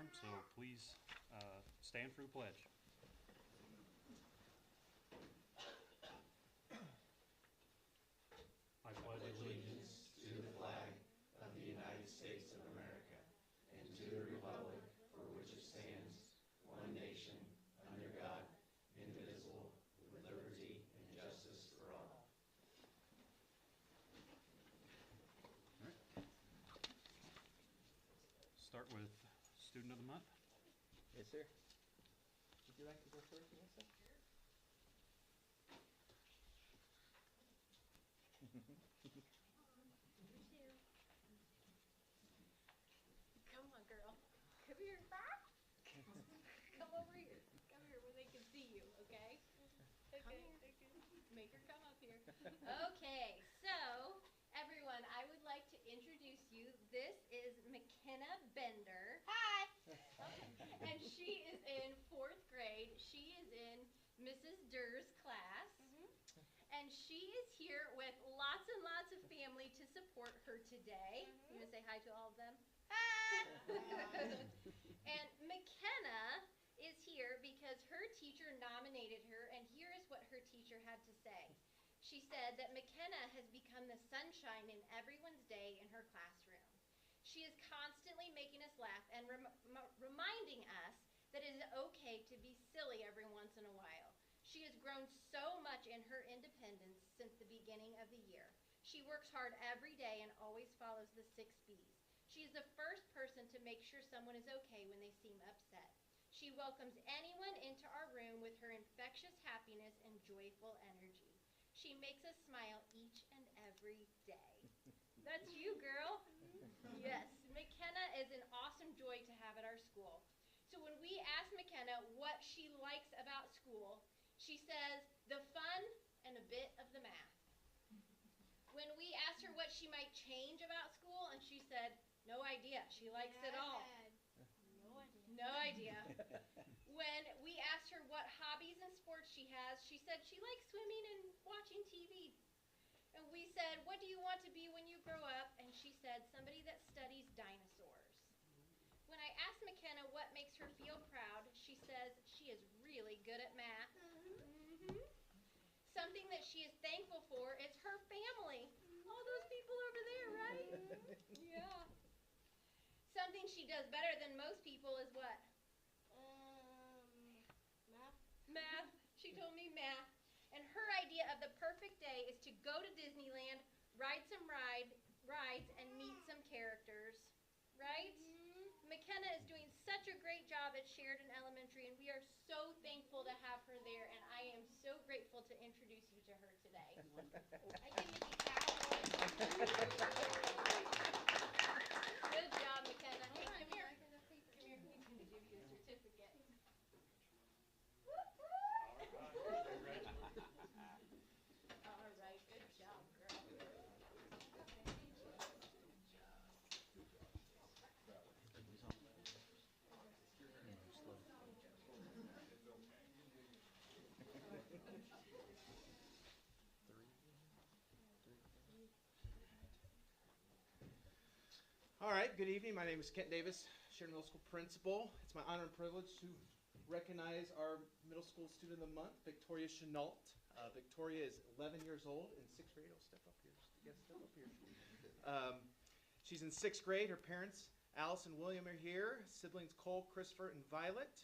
quorum, so please stand for the pledge. I pledge allegiance to the flag of the United States of America and to the republic for which it stands, one nation, under God, indivisible, with liberty and justice for all. All right. Start with Student of the Month. Yes, sir. Would you like to go first, Melissa? Come on, girl. Come here. Come over here. Come here where they can see you, okay? Come here. Make her come up here. Okay, so everyone, I would like to introduce you. This is McKenna Bender. Hi. And she is in 4th grade. She is in Mrs. Durr's class. And she is here with lots and lots of family to support her today. You want to say hi to all of them? Hi! And McKenna is here because her teacher nominated her, and here is what her teacher had to say. She said that McKenna has become the sunshine in everyone's day in her classroom. She is constantly making us laugh and reminding us that it is okay to be silly every once in a while. She has grown so much in her independence since the beginning of the year. She works hard every day and always follows the 6 B's. She is the first person to make sure someone is okay when they seem upset. She welcomes anyone into our room with her infectious happiness and joyful energy. She makes us smile each and every day. That's you, girl. Yes, McKenna is an awesome joy to have at our school. So when we ask McKenna what she likes about school, she says the fun and a bit of the math. When we asked her what she might change about school, and she said, no idea. She likes it all. No idea. When we asked her what hobbies and sports she has, she said she likes swimming and watching TV. And we said, what do you want to be when you grow up? And she said, somebody that studies dinosaurs. When I asked McKenna what makes her feel proud, she says she is really good at math. Something that she is thankful for is her family. All those people over there, right? Yeah. Something she does better than most people is what? Math. Math. She told me math. And her idea of the perfect day is to go to Disneyland, ride some rides, and meet some characters. Right? McKenna is doing such a great job at Sheridan Elementary, and we are so thankful to have her there, and I am so grateful to introduce you to her today. I give you the cowboy. Good job, McKenna. Hey, come here. Come here. We can give you a certificate. All right. Good job, girl. All right, good evening. My name is Kent Davis, Sheridan Middle School Principal. It's my honor and privilege to recognize our middle school student of the month, Victoria Chenault. Victoria is 11 years old in 6th grade. Oh, step up here. Yes, step up here. She's in 6th grade. Her parents, Alice and William, are here. Siblings Cole, Christopher, and Violet.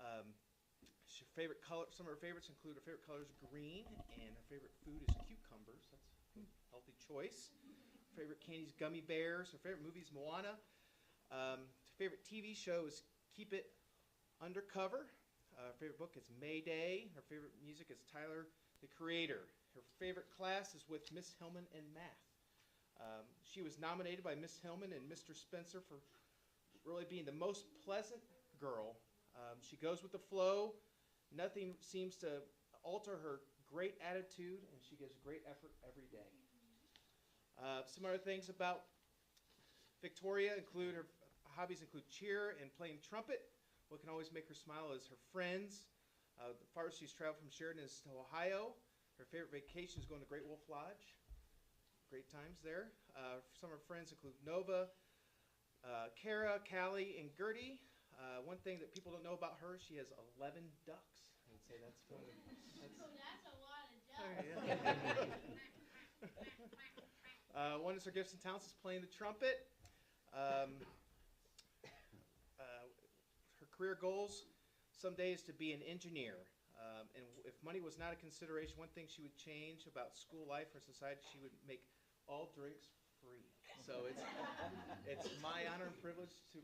Her favorite color, some of her favorites include her favorite color is green, and her favorite food is cucumbers. That's a healthy choice. Her favorite candy is gummy bears. Her favorite movie is Moana. Her favorite TV show is Keep It Undercover. Her favorite book is Mayday. Her favorite music is Tyler, the Creator. Her favorite class is with Miss Hillman in math. She was nominated by Miss Hillman and Mr. Spencer for really being the most pleasant girl. She goes with the flow. Nothing seems to alter her great attitude, and she gives great effort every day. Some other things about Victoria include her hobbies include cheer and playing trumpet. What can always make her smile is her friends. The farthest she's traveled from Sheridan is to Ohio. Her favorite vacation is going to Great Wolf Lodge. Great times there. Some of her friends include Nova, Kara, Callie, and Gertie. One thing that people don't know about her, she has 11 ducks. I would say that's one of the, That's a lot of one of her gifts and talents is playing the trumpet. Her career goals someday is to be an engineer. And if money was not a consideration, one thing she would change about school life or society, she would make all drinks free. So it's my honor and privilege to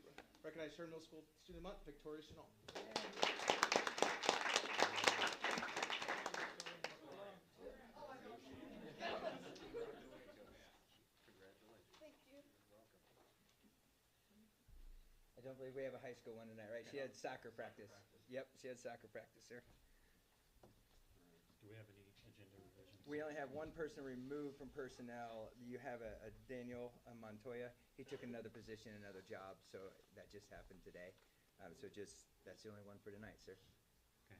recognize Sheridan Middle School Student of the Month, Victoria Chenault. I don't believe we have a high school one tonight, right? She had soccer practice. Yep, she had soccer practice, sir. Do we have any agenda revisions? We only have one person removed from personnel. You have a Daniel Montoya. He took another position, another job, so that just happened today. That's the only one for tonight, sir. Okay.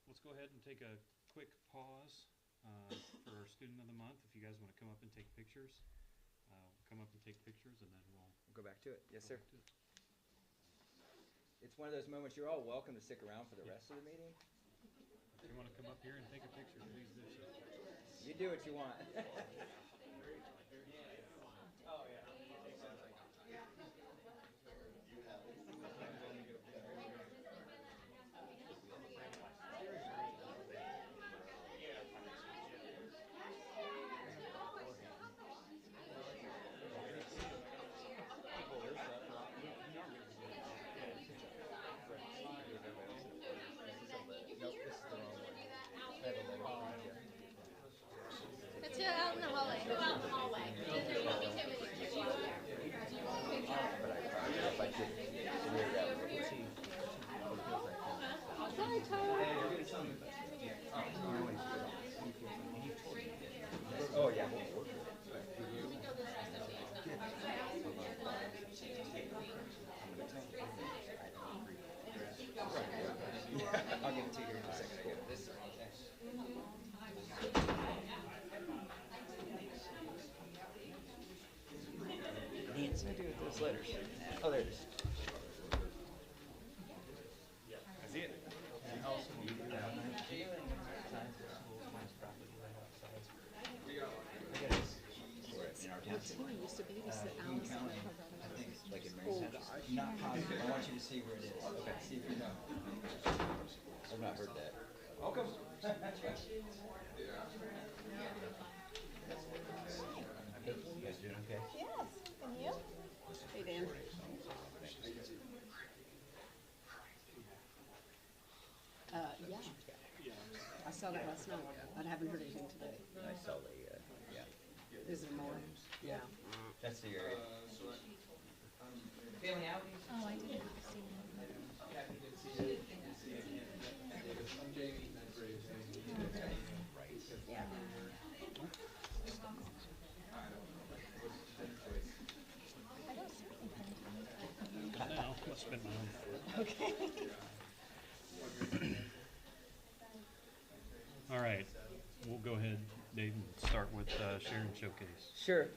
Let's go ahead and take a quick pause for our Student of the Month. If you guys want to come up and take pictures, come up and take pictures, and then we'll We'll go back to it. Yes, go sir. back to it. It's one of those moments you're all welcome to stick around for the rest of the meeting. If you want to come up here and take a picture, please do so. You do what you want. Let's go out in the hallway. Go out in the hallway. Because there won't be too many people there. Sorry, Tyler. Oh, yeah. I'll give it to you here in a second. Here, this. Nancy, what do with those letters? Oh, there it is. I see it. Used to babysit Alice and her brother. Not positive. I want you to see where it is. Okay. See if you know. I've not heard that. Welcome. You guys doing okay? Yes, and you? Hey, Dan. Yeah. I saw that last night, but I haven't heard anything today. I saw the, yeah. Is there more? Yeah. That's the area. Family out? Oh, I didn't see Yeah. Now, let's spin my own foot. Okay. All right, we'll go ahead, Dave, and start with Sheridan Showcase. Sure.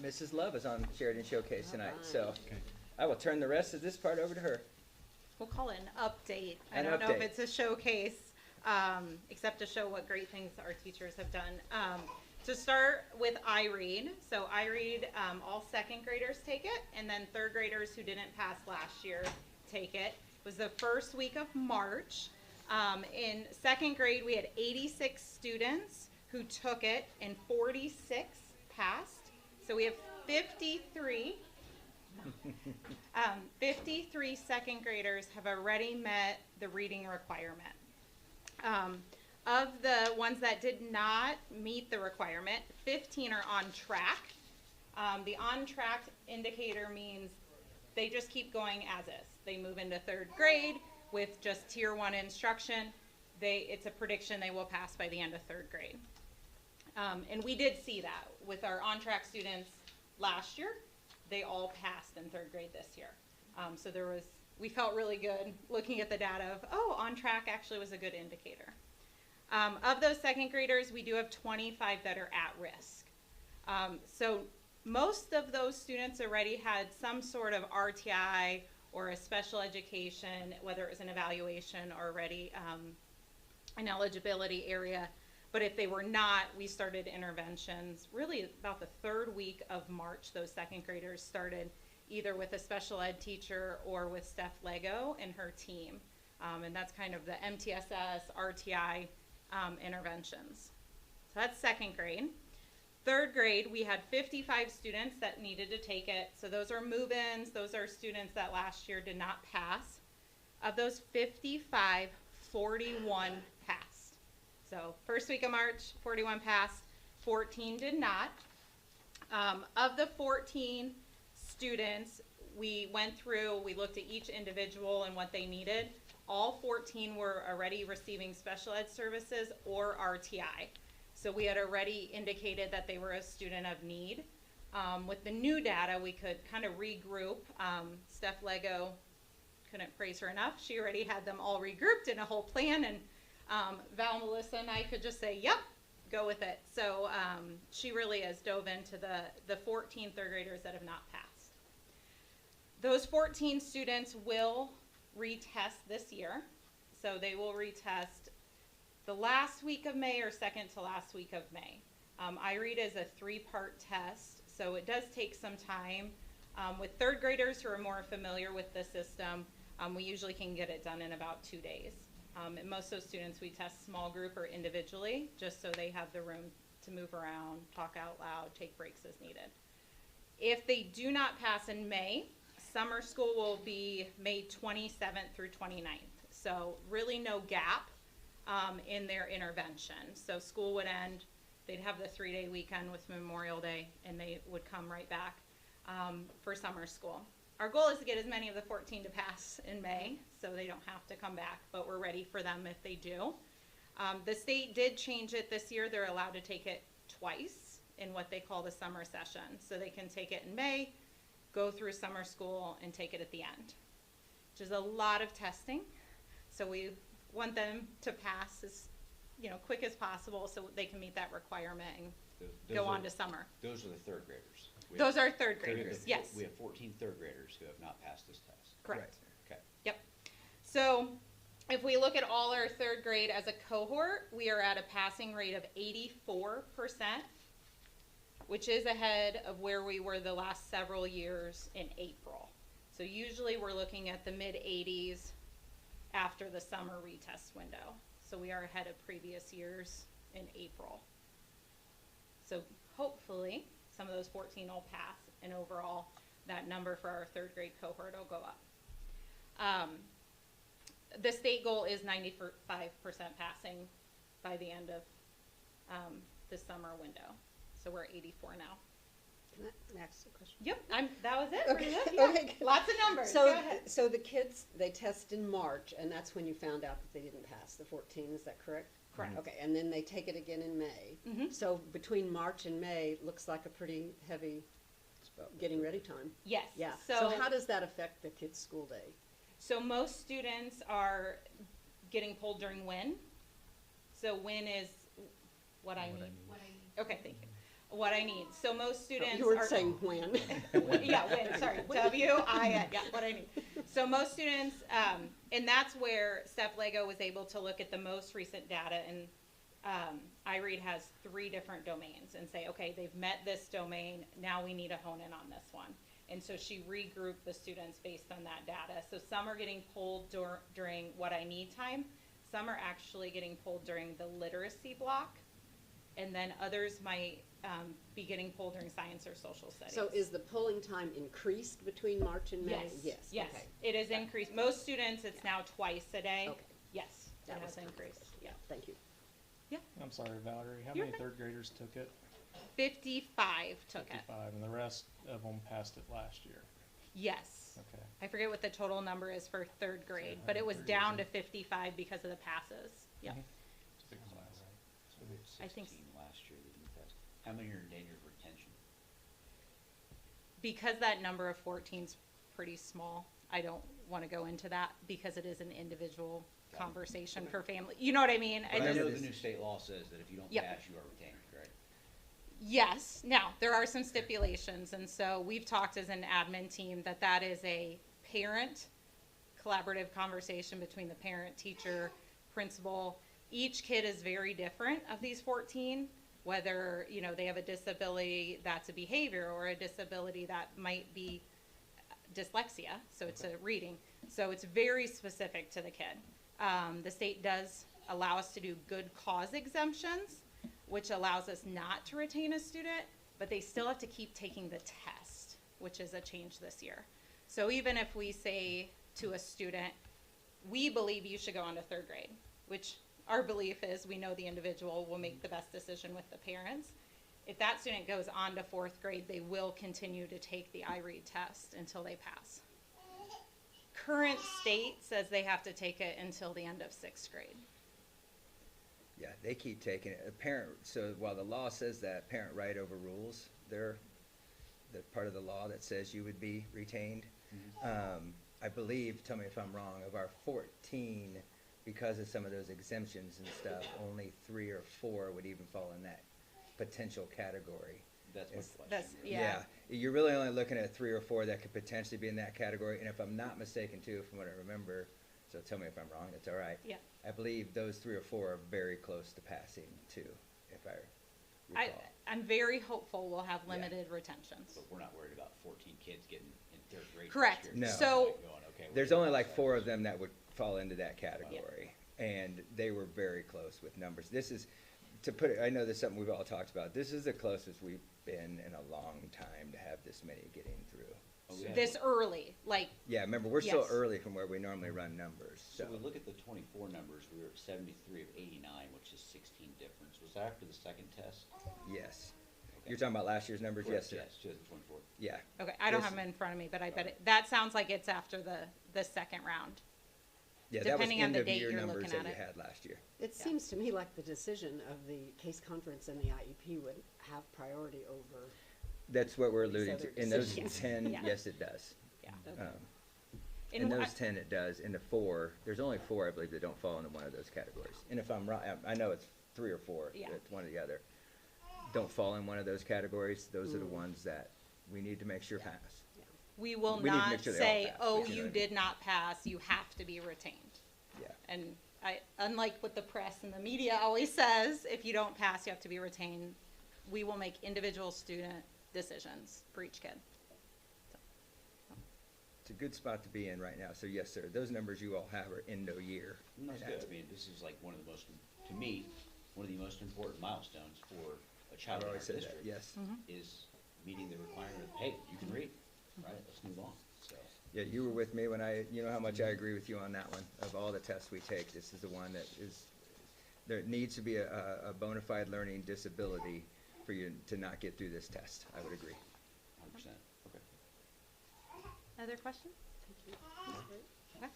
Mrs. Love is on Sheridan Showcase tonight, so Okay. I will turn the rest of this part over to her. We'll call it an update. I An don't know if update. it's a showcase, except to show what great things our teachers have done. To start with iRead. So iRead, all second graders take it, and then third graders who didn't pass last year take it. It was the first week of March. In second grade, we had 86 students who took it, and 46 passed. So we have 53. 53 second graders have already met the reading requirement. Of the ones that did not meet the requirement, 15 are on track. The on track indicator means they just keep going as is. They move into third grade with just tier 1 instruction. It's a prediction they will pass by the end of third grade. And we did see that with our on track students last year. They all passed in third grade this year. So we felt really good looking at the data of, on track actually was a good indicator. Of those second graders, we do have 25 that are at risk. So most of those students already had some sort of RTI or a special education, whether it was an evaluation or already an eligibility area. But if they were not, we started interventions really about the third week of March. Those second graders started either with a special ed teacher or with Steph Lego and her team. And that's kind of the MTSS, RTI interventions. So that's second grade. Third grade, we had 55 students that needed to take it. So those are move-ins. Those are students that last year did not pass. Of those 55, 41 passed. So first week of March, 41 passed, 14 did not. Of the 14 students, we went through, we looked at each individual and what they needed. All 14 were already receiving special ed services or RTI. So we had already indicated that they were a student of need. With the new data, we could kind of regroup. Steph Lego, couldn't praise her enough. She already had them all regrouped in a whole plan, and Val, Melissa, and I could just say, yep, go with it. So she really has dove into the 14 third graders that have not passed. Those 14 students will retest this year. So they will retest the last week of May or second to last week of May. IREAD is a 3-part test, so it does take some time. With third graders who are more familiar with the system, we usually can get it done in about 2 days. And most of those students we test small group or individually, just so they have the room to move around, talk out loud, take breaks as needed. If they do not pass in May, summer school will be May 27th through 29th. So really no gap in their intervention. So school would end, they'd have the 3-day weekend with Memorial Day, and they would come right back for summer school. Our goal is to get as many of the 14 to pass in May, so they don't have to come back, but we're ready for them if they do. The state did change it this year. They're allowed to take it twice in what they call the summer session. So they can take it in May, go through summer school, and take it at the end, which is a lot of testing. So we want them to pass as quick as possible so they can meet that requirement and go on to summer. Those are the third graders. Those are third graders, yes. We have 14 third graders who have not passed this test. Correct. Okay. Yep. So if we look at all our third grade as a cohort, we are at a passing rate of 84%, which is ahead of where we were the last several years in April. So usually we're looking at the mid-80s after the summer retest window. So we are ahead of previous years in April. So hopefully some of those 14 will pass, and overall that number for our third grade cohort will go up. The state goal is 95% passing by the end of the summer window. So we're at 84 now. Can I ask a question? Yep, that was it. Okay, Pretty good, yeah. okay. Lots of numbers. So, Go ahead. so the kids, they test in March, and that's when you found out that they didn't pass, the 14, is that correct? Correct. Okay, and then they take it again in May. Mhm. So between March and May, looks like a pretty heavy getting ready time. Yes. Yeah. So, So how does that affect the kids' school day? so most students are getting pulled during WIN. So WIN is what I need. Okay, thank you. What I need. So most students You were are saying when. yeah, WIN, sorry. W-I-N, yeah, what I need. So most students, and that's where Steph Lego was able to look at the most recent data, and IREAD has 3 different domains and say, okay, they've met this domain, now we need to hone in on this one. And so she regrouped the students based on that data. So some are getting pulled during what I need time, some are actually getting pulled during the literacy block, and then others might be getting pulled during science or social studies. So is the polling time increased between March and May? Yes. Yes, Okay. it is increased. Most students, it's now twice a day. Okay. Yes, it That has was increased, yeah. Thank you. I'm sorry, Valerie, how You're many fine. third graders took it? 55 took it. 55, and the rest of them passed it last year. Yes. Okay. I forget what the total number is for third grade, but it was 130, down to isn't 55 because of the passes. Yeah. Mhm. So we had I think 16 last year that didn't pass. How many are in danger of retention? Because that number of 14 is pretty small, I don't want to go into that because it is an individual Got it. conversation for family. You know what I mean? But I just- know the new state law says that if you don't Yep. pass, you are retained, right? Yes. Now, there are some stipulations, and so we've talked as an admin team that is a parent collaborative conversation between the parent, teacher, principal. Each kid is very different of these 14, whether, you know, they have a disability that's a behavior or a disability that might be dyslexia, so it's a reading. So it's very specific to the kid. The state does allow us to do good cause exemptions, which allows us not to retain a student, but they still have to keep taking the test, which is a change this year. So even if we say to a student, we believe you should go on to 3rd grade, which our belief is we know the individual will make the best decision with the parents. If that student goes on to 4th grade, they will continue to take the iRead test until they pass. Current state says they have to take it until the end of 6th grade. Yeah, they keep taking it. A parent, so while the law says that, parent right overrules the part of the law that says you would be retained. I believe, tell me if I'm wrong, of our 14, because of some of those exemptions and stuff, only 3 or 4 would even fall in that potential category. That's my question. That's, really. yeah. You're really only looking at 3 or 4 that could potentially be in that category. And if I'm not mistaken, too, from what I remember, so tell me if I'm wrong, it's all right. Yeah. I believe those 3 or 4 are very close to passing, too, if I recall. I'm very hopeful we'll have limited retentions. But we're not worried about 14 kids getting in 3rd grade. Correct. next year. No. So- Like going, okay, we're There's gonna only like pass 4 that. of them that would fall into that category, and they were very close with numbers. This is, to put it, I know this is something we've all talked about, this is the closest we've been in a long time to have this many getting through. Oh, we had This early, like, Yeah, remember, we're still Yes. early from where we normally run numbers, So so. we look at the 24 numbers, we were at 73 of 89, which is 16 difference. Was that after the second test? Yes. Okay. You're talking about last year's numbers? Yes, Correct, sir. Yes, 2024. Yeah. okay, I don't This- have them in front of me, but I bet that sounds like it's after the second round. Yeah, that was Depending on end the of date year you're numbers looking that at you it. had last year. It Yeah. seems to me like the decision of the case conference and the IEP would have priority over. That's what we're These alluding other to. In those decisions. 10, Yeah. yes, it does. Yeah. In And those 10, it does. In the 4, there's only 4, I believe, that don't fall into one of those categories. And if I'm right, I know it's 3 or 4, Yeah. it's one or the other. Don't fall in one of those categories. Those are the ones that we need to make sure pass. we will We need to not make sure they all say, pass, oh, but you know you what I did not pass, you have to be retained. Yeah. And unlike what the press and the media always says, if you don't pass, you have to be retained. We will make individual student decisions for each kid. It's a good spot to be in right now. So yes, sir, those numbers you all have are end of year. And that's And good. I mean, this is like one of the most, to me, one of the most important milestones for a child I've in our always said that, district. yes. Is meeting the requirement of, hey, you can read, right? Let's move on, so. Yeah, you were with me when you know how much I agree with you on that one. Of all the tests we take, this is the one that is, there needs to be a bona fide learning disability for you to not get through this test. I would agree. 100%, okay. Other questions? Okay.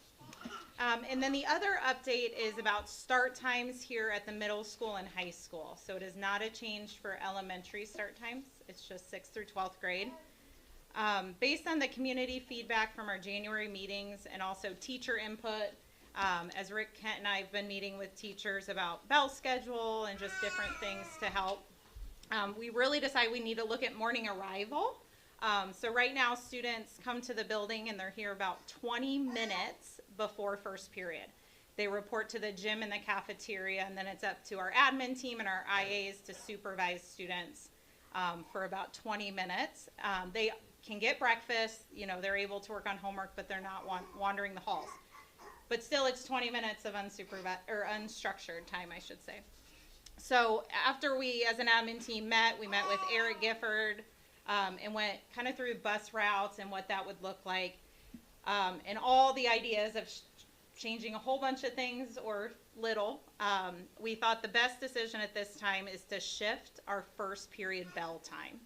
And then the other update is about start times here at the middle school and high school. So it is not a change for elementary start times. It's just 6th through 12th grade. Based on the community feedback from our January meetings and also teacher input, as Rick, Kent, and I have been meeting with teachers about bell schedule and just different things to help, we really decided we need to look at morning arrival. So right now, students come to the building and they're here about 20 minutes before first period. They report to the gym and the cafeteria, and then it's up to our admin team and our IAs to supervise students for about 20 minutes. They can get breakfast, you know, they're able to work on homework, but they're not wandering the halls. But still, it's 20 minutes of unstructured time, I should say. So after we, as an admin team, we met with Eric Gifford, and went kind of through bus routes and what that would look like, and all the ideas of changing a whole bunch of things or little. We thought the best decision at this time is to shift our first period bell time.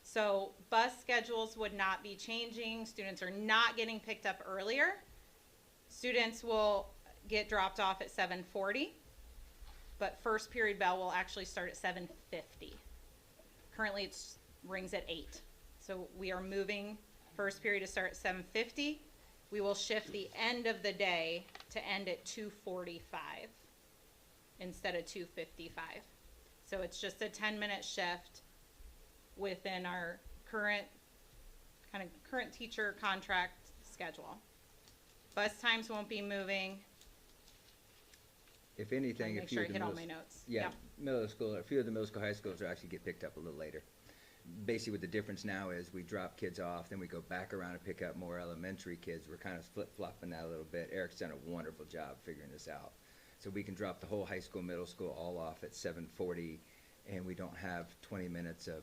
So bus schedules would not be changing. Students are not getting picked up earlier. Students will get dropped off at 7:40, but first period bell will actually start at 7:50. Currently it rings at 8. So we are moving first period to start at 7:50. We will shift the end of the day to end at 2:45 instead of 2:55. So it's just a 10-minute shift within our current teacher contract schedule. Bus times won't be moving. If anything, Make a few sure I of the hit all middle, my notes. yeah, middle school, a few of the middle school, high schools will actually get picked up a little later. Basically, what the difference now is we drop kids off, then we go back around and pick up more elementary kids. We're kind of flip-flopping that a little bit. Eric's done a wonderful job figuring this out. So we can drop the whole high school, middle school all off at 7:40, and we don't have 20 minutes of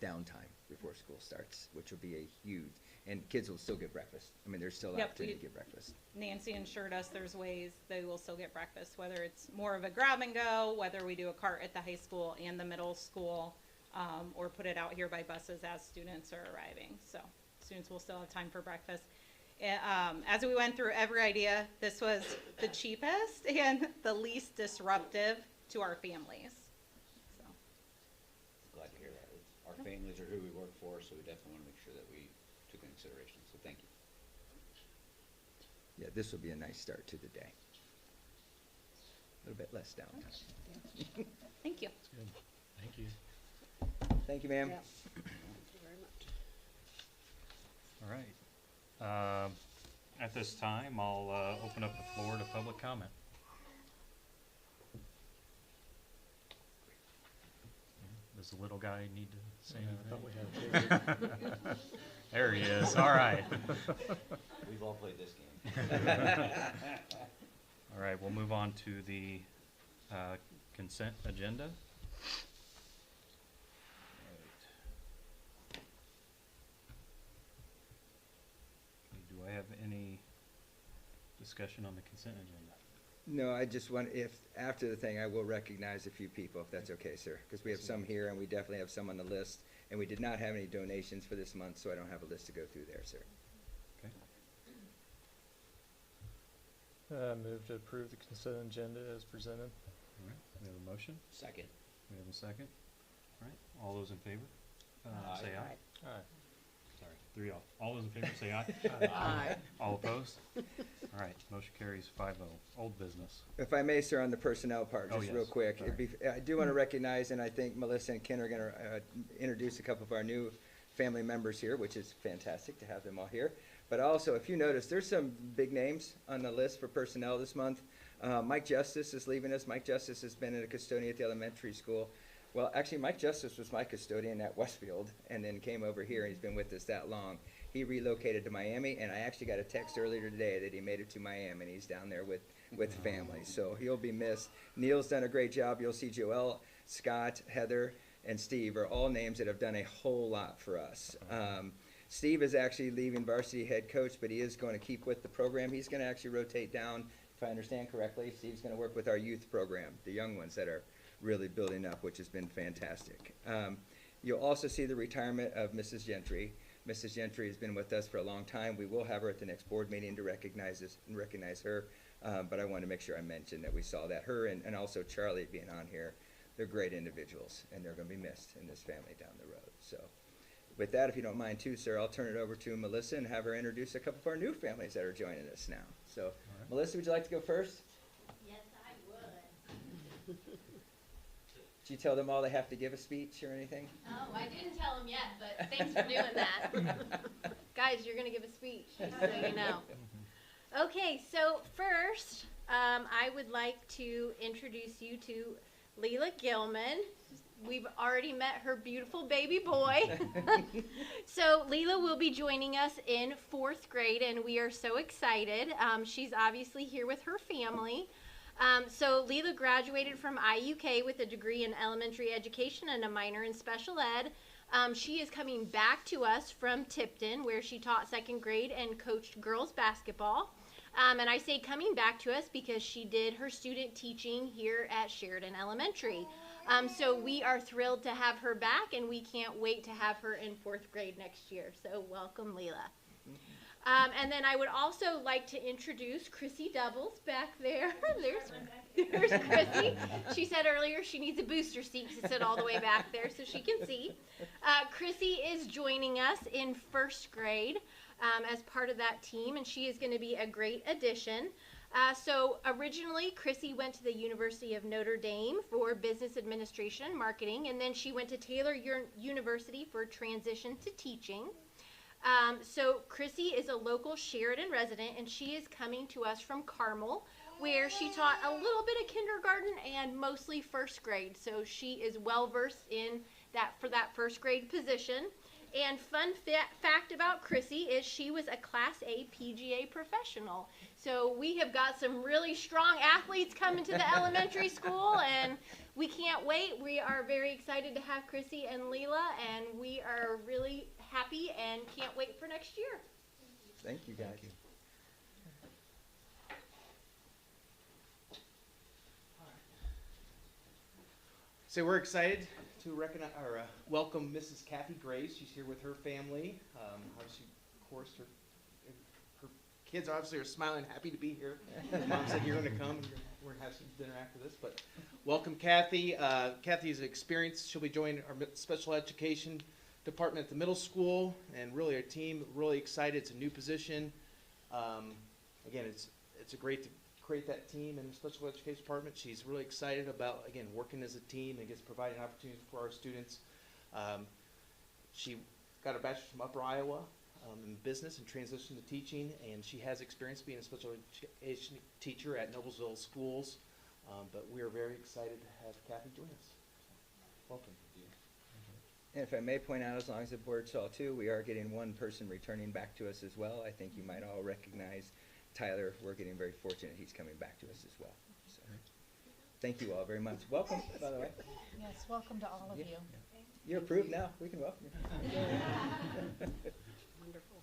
downtime before school starts, which will be a huge, and kids will still get breakfast. I mean, there's still Yep, opportunity to get breakfast. Nancy assured us there's ways they will still get breakfast, whether it's more of a grab and go, whether we do a cart at the high school and the middle school, or put it out here by buses as students are arriving. So students will still have time for breakfast. As we went through every idea, this was the cheapest and the least disruptive to our families. So, Glad to hear that. Our families are who we work for, so we definitely want to make sure that we took into consideration, so thank you. Yeah, this will be a nice start to the day. A little bit less downtime. thank you. That's good. Thank you. Thank you, ma'am. Yeah. Thank you very much. All right. At this time, I'll open up the floor to public comment. Does the little guy need to say I thought anything? we had a big- There he is. All right. We've all played this game. All right, we'll move on to the consent agenda. Right. Do I have any discussion on the consent agenda? No, I just want, if, after the thing, I will recognize a few people, if that's okay, sir. Because we have some here, and we definitely have some on the list. And we did not have any donations for this month, so I don't have a list to go through there, sir. Okay. Move to approve the consent agenda as presented. All right, we have a motion. Second. We have a second. All right, all those in favor? Aye. Say aye. Aye. Sorry, 3 all. All those in favor say aye. Aye. All opposed? All right, motion carries 5-0. Old business. If I may, sir, on the personnel part, Oh, just real yes. quick. Sorry. I do want to recognize, and I think Melissa and Ken are going to introduce a couple of our new family members here, which is fantastic to have them all here. But also, if you notice, there's some big names on the list for personnel this month. Mike Justice is leaving us. Mike Justice has been a custodian at the elementary school. Well, actually, Mike Justice was my custodian at Westfield and then came over here, and he's been with us that long. He relocated to Miami, and I actually got a text earlier today that he made it to Miami, and he's down there with family. So he'll be missed. Neil's done a great job. You'll see Joelle, Scott, Heather, and Steve are all names that have done a whole lot for us. Steve is actually leaving varsity head coach, but he is going to keep with the program. He's going to actually rotate down, if I understand correctly. Steve's going to work with our youth program, the young ones that are really building up, which has been fantastic. You'll also see the retirement of Mrs. Gentry. Mrs. Gentry has been with us for a long time. We will have her at the next board meeting to recognize her, but I want to make sure I mention that we saw that. Her and also Charlie being on here, they're great individuals, and they're going to be missed in this family down the road. So with that, if you don't mind too, sir, I'll turn it over to Melissa and have her introduce a couple of our new families that are joining us now. So, right. Melissa, would you like to go first? Yes, I would. Did you tell them all they have to give a speech or anything? Oh, I didn't tell him yet, but thanks for doing that. Guys, you're gonna give a speech, just so you know. Okay, so first, I would like to introduce you to Leela Gilman. We've already met her beautiful baby boy. So Leela will be joining us in 4th grade, and we are so excited. She's obviously here with her family. So Leela graduated from IUK with a degree in elementary education and a minor in special ed. She is coming back to us from Tipton, where she taught 2nd grade and coached girls basketball. And I say coming back to us because she did her student teaching here at Sheridan Elementary. So we are thrilled to have her back, and we can't wait to have her in 4th grade next year. So welcome, Leela. And then I would also like to introduce Chrissy Doubles back there. There's Chrissy. She said earlier she needs a booster seat to sit all the way back there so she can see. Chrissy is joining us in 1st grade as part of that team, and she is going to be a great addition. So originally, Chrissy went to the University of Notre Dame for business administration and marketing, and then she went to Taylor University for transition to teaching. So Chrissy is a local Sheridan resident, and she is coming to us from Carmel, where she taught a little bit of kindergarten and mostly first grade. So she is well versed in that for that first grade position. And fun fact about Chrissy is she was a Class A PGA professional. So we have got some really strong athletes coming to the elementary school, and we can't wait. We are very excited to have Chrissy and Leela, and we are really happy and can't wait for next year. Thank you, guys. So we're excited to recognize or welcome Mrs. Kathy Graves. She's here with her family. Obviously, of course, her kids obviously are smiling, happy to be here. Mom said you're going to come. We're going to have some dinner after this. But welcome, Kathy. Kathy's experienced. She'll be joining our special education department at the middle school, and really our team really excited. It's a new position. Again, it's a great to create that team in the special education department. She's really excited about, again, working as a team and gets providing opportunities for our students. She got her bachelor's from Upper Iowa in business and transitioned to teaching, and she has experience being a special education teacher at Noblesville schools. But we are very excited to have Kathy join us. Welcome. And if I may point out, as long as the board saw too, we are getting one person returning back to us as well. I think you might all recognize Tyler. We're getting very fortunate he's coming back to us as well. So, thank you all very much. Welcome, by the way. Yes, welcome to all of Yeah. you. You're approved now. We can welcome you. Wonderful.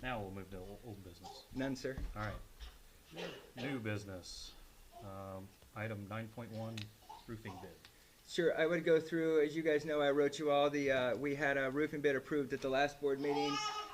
Now we'll move to old business. None, sir. All right. New business. Item 9.1, roofing bid. Sure, I would go through, as you guys know, I wrote you all the, we had a roofing bid approved at the last board meeting.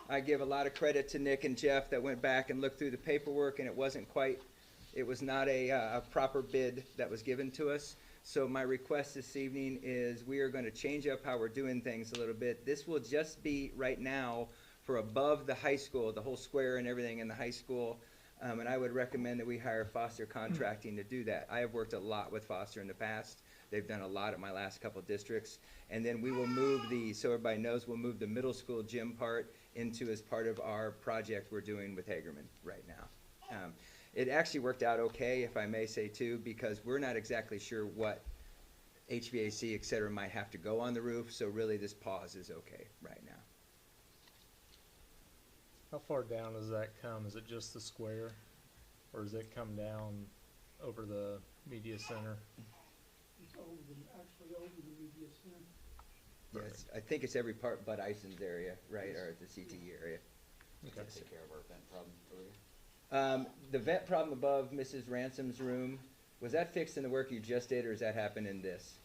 I give a lot of credit to Nick and Jeff that went back and looked through the paperwork, and it was not a proper bid that was given to us. So my request this evening is we are going to change up how we're doing things a little bit. This will just be right now for above the high school, the whole square and everything in the high school. And I would recommend that we hire Foster Contracting to do that. I have worked a lot with Foster in the past. They've done a lot at my last couple of districts. And then we will move so everybody knows, we'll move the middle school gym part into as part of our project we're doing with Hagerman right now. It actually worked out okay, if I may say too, because we're not exactly sure what HVAC, et cetera, might have to go on the roof. So really this pause is okay right now. How far down does that come? Is it just the square? Or does it come down over the media center? It's actually over the media center. Yes, I think it's every part but Ison's area, right, or the CTE area. Does that take care of our vent problem over here? The vent problem above Mrs. Ransom's room, was that fixed in the work you just did, or does that happen in this?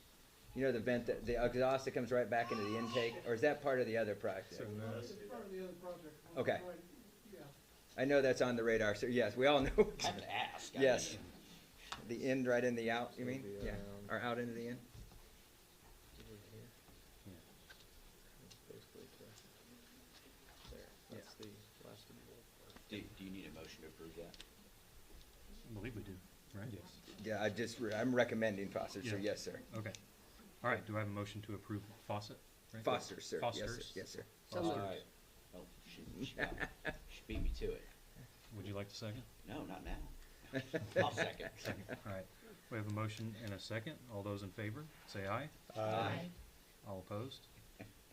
You know the vent, the exhaust that comes right back into the intake, or is that part of the other project? So no. It's part of the other project. Okay. Right, yeah. I know that's on the radar, so yes, we all know. I have to ask. I Yes. mean, The in right in the out, you mean? It'll be Yeah, around- or out into the in? Basically, there. That's the last of the board. Do you need a motion to approve that? I believe we do, right? Yes. Yeah, I'm recommending Foster, so Yeah. yes, sir. Okay. All right, do I have a motion to approve Fawcett? right? Foster, sir, yes, sir, Fosters. yes, sir. So Fosters. moved. Alright. Oh, she beat me to it. Would you like to second? No, not now. I'll second. Second, all right. We have a motion and a second. All those in favor, say aye. Aye. All opposed?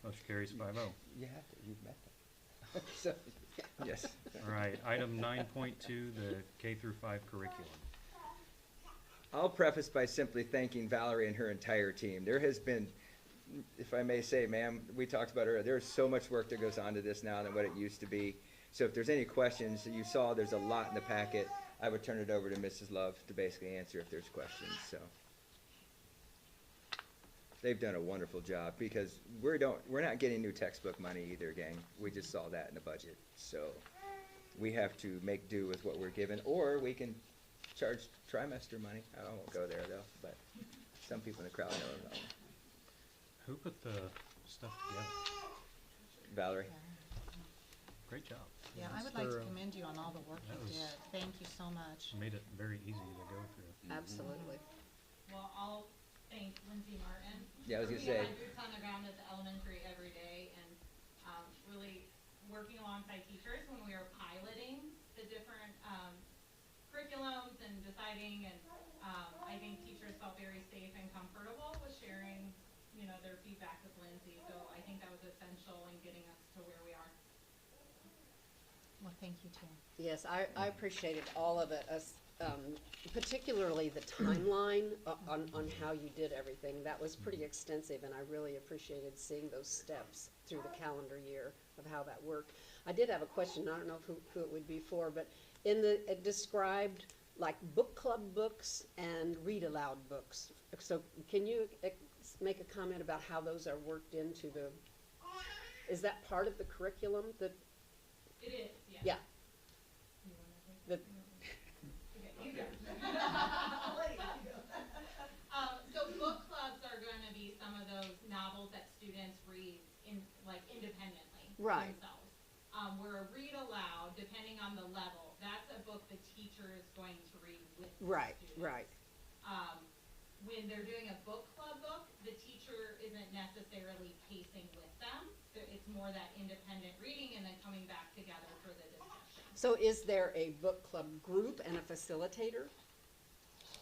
Motion carries 5-0. You have to, you've met them. So, yes. All right, item 9.2, the K through 5 curriculum. I'll preface by simply thanking Valerie and her entire team. There has been, if I may say, ma'am, we talked about earlier, there's so much work that goes on to this now than what it used to be. So if there's any questions, you saw there's a lot in the packet. I would turn it over to Mrs. Love to basically answer if there's questions, so. They've done a wonderful job because we're not getting new textbook money either, gang. We just saw that in the budget. So we have to make do with what we're given, or we can charge trimester money. I won't go there though, but some people in the crowd know. Who put the stuff together? Valerie. Great job. Yeah, I would like to Thorough. commend you on all the work That you was- did. Thank you so much. Made it very easy to go through. Absolutely. Well, I'll thank Lindsay Martin. Yeah, I was for gonna being say. my boots on the ground at the elementary every day, and really working alongside teachers when we were piloting the different curriculums and deciding, and I think teachers felt very safe and comfortable with sharing, their feedback with Lindsay. So I think that was essential in getting us to where we are. Well, thank you too. Yes, I appreciated all of it, particularly the timeline on how you did everything. That was pretty extensive, and I really appreciated seeing those steps through the calendar year of how that worked. I did have a question, I don't know who it would be for, but it described like book club books and read aloud books. So can you make a comment about how those are worked into is that part of the curriculum that? It is, yes. Yeah. You wanna take The- Okay, you go. So book clubs are gonna be some of those novels that students read independently Right. themselves. Where a read aloud, depending on the level, that's a book the teacher is going to read with the Right, students. right. When they're doing a book club book, the teacher isn't necessarily pacing with them. So it's more that independent reading and then coming back together for the discussion. So is there a book club group and a facilitator?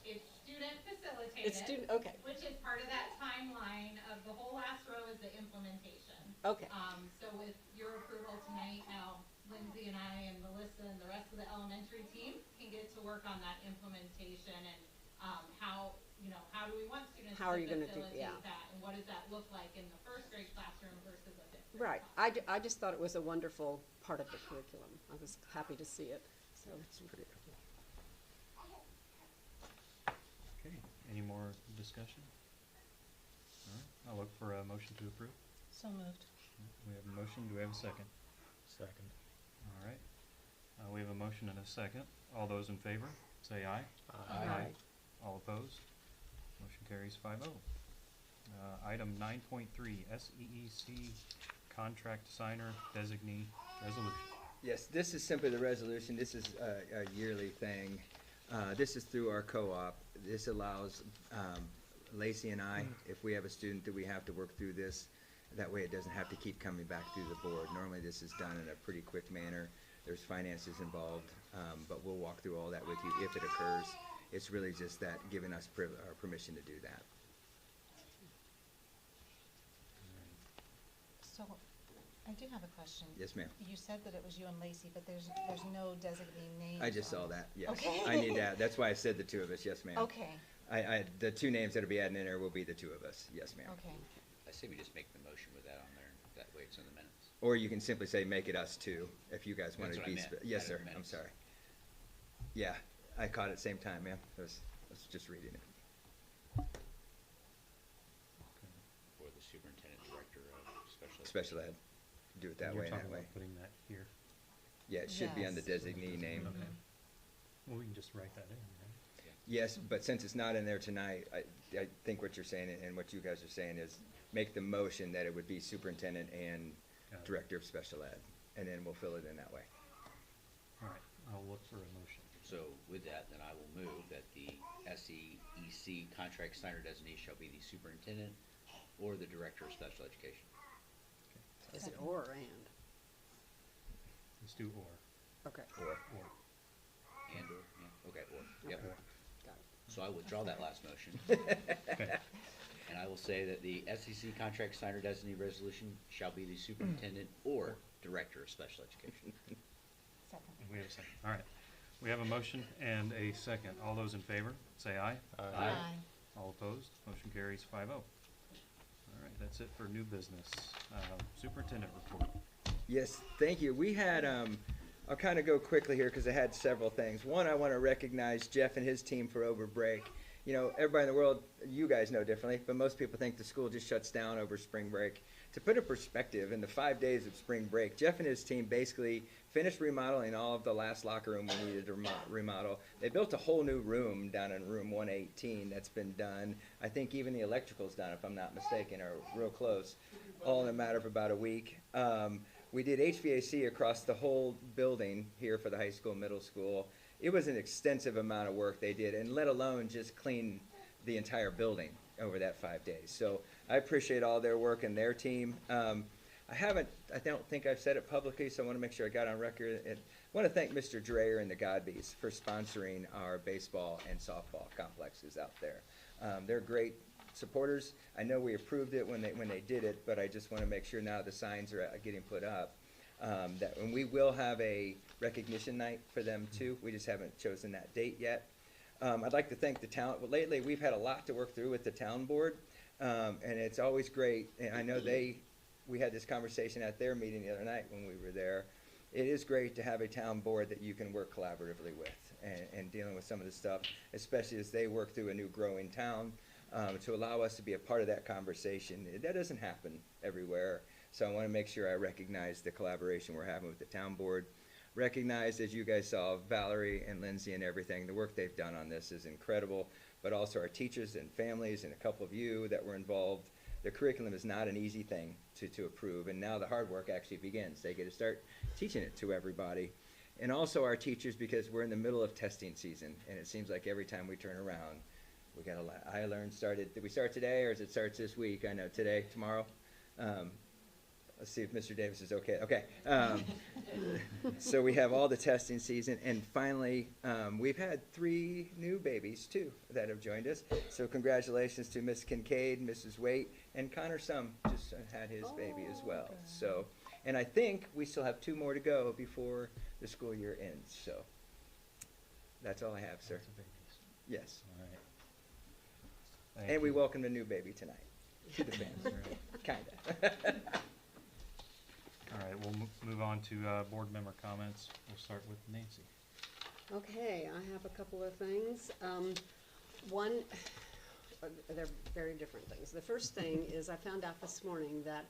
It's student facilitated. It's okay, Which is part of that timeline of the whole last row is the implementation. okay. So with your approval tonight, now Lindsay and I and Melissa and the rest of the elementary team can get to work on that implementation and how do we want students How are to you gonna do- facilitate yeah. that, and what does that look like in the first grade classroom versus a fifth grade Right. classroom? I just thought it was a wonderful part of the curriculum. I was happy to see it. So it's pretty cool. Okay, any more discussion? All right, I'll look for a motion to approve. So moved. We have a motion, do we have a second? Second. All right, we have a motion and a second. All those in favor, say aye. Aye. All opposed? Motion carries 5-0. Item 9.3, SEEC Contract Signer Designee Resolution. Yes, this is simply the resolution. This is a yearly thing. This is through our co-op. This allows Lacey and I, if we have a student that we have to work through this, that way it doesn't have to keep coming back through the board. Normally this is done in a pretty quick manner. There's finances involved, but we'll walk through all that with you if it occurs. It's really just that giving us our permission to do that. So, I do have a question. Yes, ma'am. You said that it was you and Lacey, but there's no designated names. I just on saw it. that, yes. Okay. I need that. That's why I said the two of us, yes, ma'am. Okay, The two names that'll be added in there will be the two of us, yes, ma'am. okay. I say we just make the motion with that on there, that way it's in the minutes. Or you can simply say, make it us two, if you guys want That's to what I be. meant, Yes, add sir, in the I'm minutes. sorry. Yeah, I caught it at the same time, ma'am. I was just reading it. For the superintendent director of special education. Special ed, do it that You're way and that talking way. about putting that here. Yeah, it should be on the Yes. designee name. Okay. Well, we can just write that in, right? Yes, but since it's not in there tonight, I think what you're saying and what you guys are saying is make the motion that it would be superintendent and Got it. director of special ed, and then we'll fill it in that way. All right, I'll look for a motion. So with that, then I will move that the SEEC contract signer designee shall be the superintendent or the director of special education. Is it or and? Let's do or. Okay, Or, Or. And or, yeah, okay, or, yep. Okay. Or. got it. So I withdraw that last motion. Okay. And I will say that the SEC contract signer designee resolution shall be the superintendent or director of special education. Second. And we have a second. All right. We have a motion and a second. All those in favor, say aye. Aye. All opposed? Motion carries 5-0. All right, that's it for new business. Superintendent report. Yes, thank you. We had, I'll kind of go quickly here because I had several things. One, I want to recognize Jeff and his team for over break. You know, everybody in the world, you guys know differently, but most people think the school just shuts down over spring break. To put it perspective, in the 5 days of spring break, Jeff and his team basically finished remodeling all of the last locker room we needed to remodel. They built a whole new room down in room 118 that's been done. I think even the electrical's done, if I'm not mistaken, or real close, all in a matter of about a week. We did HVAC across the whole building here for the high school, middle school. It was an extensive amount of work they did, and let alone just clean the entire building over that 5 days. So I appreciate all their work and their team. I don't think I've said it publicly, so I want to make sure I got on record. And I want to thank Mr. Dreyer and the Godbys for sponsoring our baseball and softball complexes out there. They're great supporters. I know we approved it when they did it, but I just want to make sure now the signs are getting put up. And we will have a recognition night for them too. We just haven't chosen that date yet. I'd like to thank the town. Well, lately we've had a lot to work through with the town board, and it's always great. And I know we had this conversation at their meeting the other night when we were there. It is great to have a town board that you can work collaboratively with and dealing with some of this stuff, especially as they work through a new growing town, to allow us to be a part of that conversation. That doesn't happen everywhere. So I want to make sure I recognize the collaboration we're having with the town board. Recognize, as you guys saw, Valerie and Lindsay and everything, the work they've done on this is incredible, but also our teachers and families and a couple of you that were involved. The curriculum is not an easy thing to approve, and now the hard work actually begins. They get to start teaching it to everybody. And also our teachers, because we're in the middle of testing season, and it seems like every time we turn around, we got a lot. iLearn started, did we start today, or is it starts this week? I know today, tomorrow. Let's see if Mr. Davis is okay. Okay. So we have all the testing season, and finally, we've had 3 new babies too that have joined us. So congratulations to Miss Kincaid, Mrs. Waite, and Connor Sum just had his baby as well. So, and I think we still have 2 more to go before the school year ends. So that's all I have, sir. Yes. All right. Thank And we you. welcomed a new baby tonight to the family. Kinda. All right, we'll move on to board member comments. We'll start with Nancy. Okay, I have a couple of things. One, they're very different things. The first thing is I found out this morning that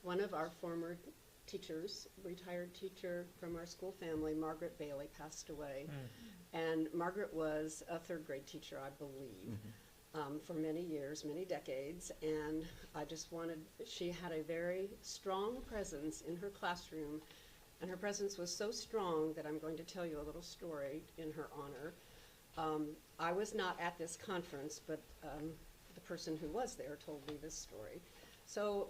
one of our former teachers, retired teacher from our school family, Margaret Bailey, passed away. And Margaret was a 3rd grade teacher, I believe, for many years, many decades. And I just wanted, she had a very strong presence in her classroom. And her presence was so strong that I'm going to tell you a little story in her honor. I was not at this conference, but the person who was there told me this story. So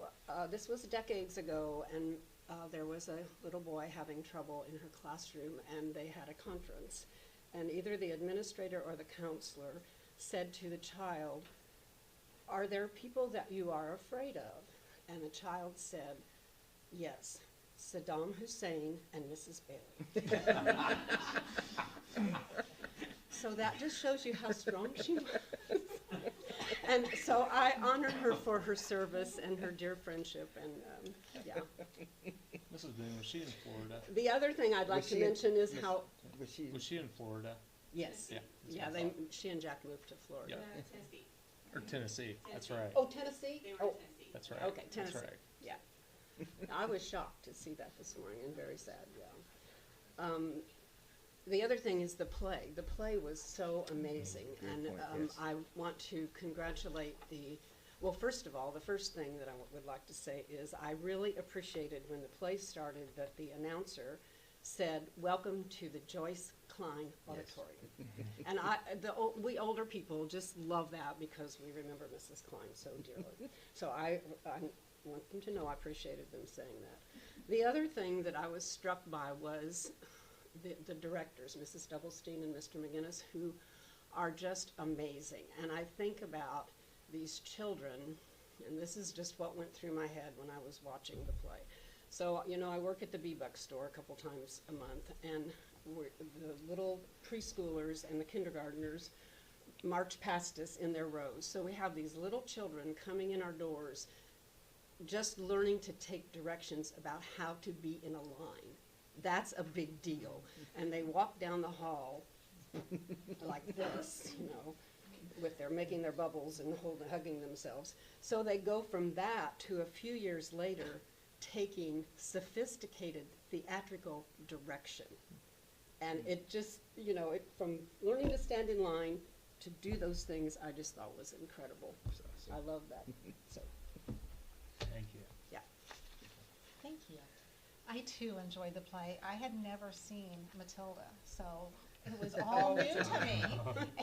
this was decades ago, and there was a little boy having trouble in her classroom, and they had a conference. And either the administrator or the counselor said to the child, "Are there people that you are afraid of?" And the child said, "Yes, Saddam Hussein and Mrs. Bailey." So that just shows you how strong she was. And so I honor her for her service and her dear friendship, and yeah. Mrs. Boone, was she in Florida? The other thing I'd like Was to she- mention is was- how, Was she in Florida? yes, Yeah. that's yeah, what I thought. she and Jack moved to Florida. Yeah. Or Tennessee, that's right. Oh, Tennessee? Oh, That's right. okay, That's Tennessee, right. yeah. I was shocked to see that this morning and very sad, yeah. The other thing is the play. The play was so amazing, Great and point, yes. I want to congratulate well, first of all, the first thing that I would like to say is I really appreciated when the play started that the announcer said, "Welcome to the Joyce Klein Auditorium." And we older people just love that because we remember Mrs. Klein so dearly. So I want them to know I appreciated them saying that. The other thing that I was struck by was the directors, Mrs. Doublestein and Mr. McGinnis, who are just amazing. And I think about these children, and this is just what went through my head when I was watching the play. So, you know, I work at the B-Buck store a couple times a month, and the little preschoolers and the kindergartners march past us in their rows. So we have these little children coming in our doors, just learning to take directions about how to be in a line. That's a big deal. And they walk down the hall like this, you know, making their bubbles and hugging themselves. So they go from that to a few years later taking sophisticated theatrical direction. And it just, you know, from learning to stand in line to do those things, I just thought was incredible. I love that. So, Thank you. yeah. Thank you. I too enjoyed the play. I had never seen Matilda, so it was all new to me,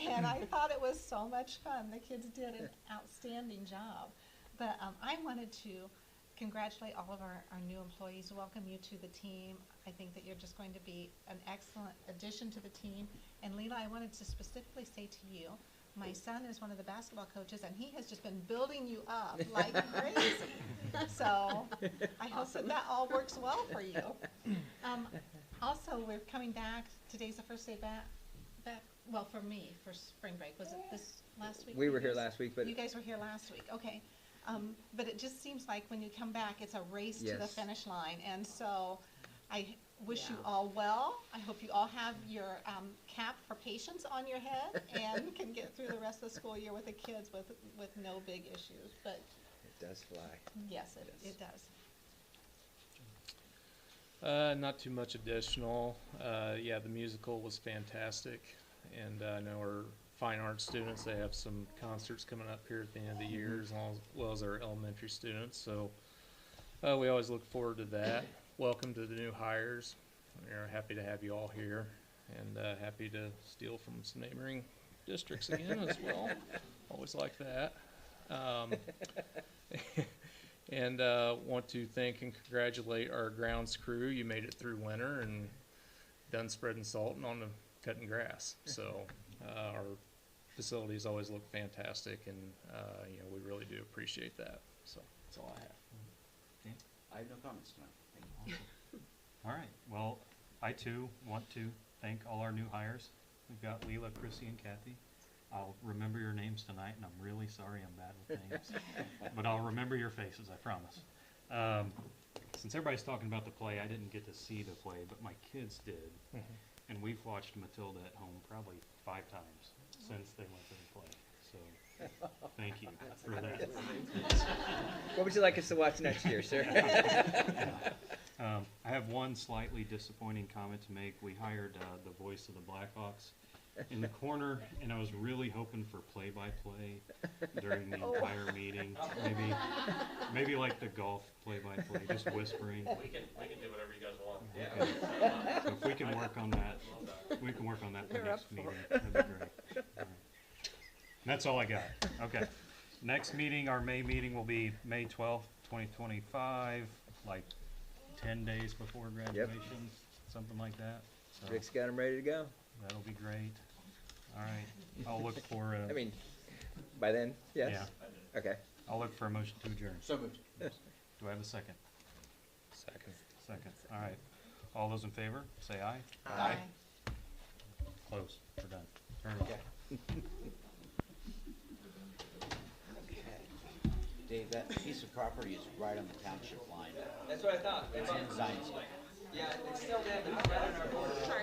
and I thought it was so much fun. The kids did an outstanding job. But I wanted to congratulate all of our new employees, welcome you to the team. I think that you're just going to be an excellent addition to the team. And Leela, I wanted to specifically say to you, my son is one of the basketball coaches, and he has just been building you up like crazy. So I hope that that all works well for you. Also, we're coming back. Today's the first day back. Well, for me, for spring break. Was it this last week? We for were you here guys? last week, but You guys were here last week, okay. But it just seems like when you come back, it's a race to the Yes. finish line. And so I wish you Yeah. all well. I hope you all have your cap for patience on your head and can get through the rest of the school year with the kids with no big issues. But it does fly. yes, Yes. it does. Not too much additional. Yeah, the musical was fantastic, and I know our fine arts students, they have some concerts coming up here at the end of the year, as well as our elementary students. So we always look forward to that. Welcome to the new hires. We're happy to have you all here, and happy to steal from some neighboring districts again as well. Always like that. And want to thank and congratulate our grounds crew. You made it through winter and done spreading salt and on the cutting grass. So our facilities always look fantastic, and we really do appreciate that. So that's all I have. I have no comments tonight. Thank you. All right, well, I too want to thank all our new hires. We've got Leela, Chrissy, and Kathy. I'll remember your names tonight, and I'm really sorry I'm bad with names, but I'll remember your faces, I promise. Since everybody's talking about the play, I didn't get to see the play, but my kids did, and we've watched Matilda at home probably 5 times since they went to the play. So, thank you for that. What would you like us to watch next year, sir? I have one slightly disappointing comment to make. We hired the voice of the Blackhawks in the corner, and I was really hoping for play-by-play during the entire meeting. Maybe like the golf play-by-play, just whispering. We can do whatever you guys want. Okay. So if we can work on that, for the They're next up for meeting. it. That'd be great. All right. That's all I got. Okay. Next meeting, our May meeting will be May 12th, 2025, like 10 days before graduation, something like that. So Rick's got them ready to go. that'll be great. All right. I'll look for I mean, by then, yes? Yeah. Okay. I'll look for a motion to adjourn. So moved. Do I have a second? Second. Second. All right. All those in favor, say aye. Aye. Close. We're done. Turn it off. Dave, that piece of property is right on the township line. That's what I thought. It's in Zionsville. Yeah, it's still there, but it's right on our border.